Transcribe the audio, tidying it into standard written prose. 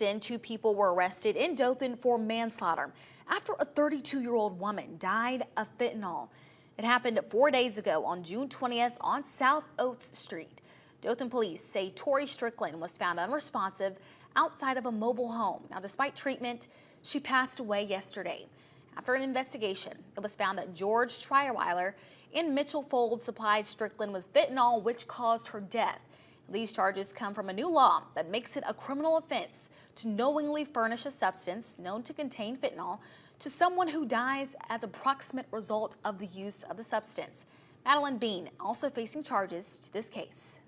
arson, 2 people were arrested in Dothan for manslaughter after a 32-year-old woman died of fentanyl. It happened 4 days ago on June 20th on South Oates Street. Dothan police say Torie Strickland was found unresponsive outside of a mobile home. Now, despite treatment, she passed away yesterday. After an investigation, it was found that George Trierweiler in Mitchel supplied Strickland with fentanyl, which caused her death. These charges come from a new law that makes it a criminal offense to knowingly furnish a substance known to contain fentanyl to someone who dies as a proximate result of the use of the substance. Madeline Bean also facing charges to this case.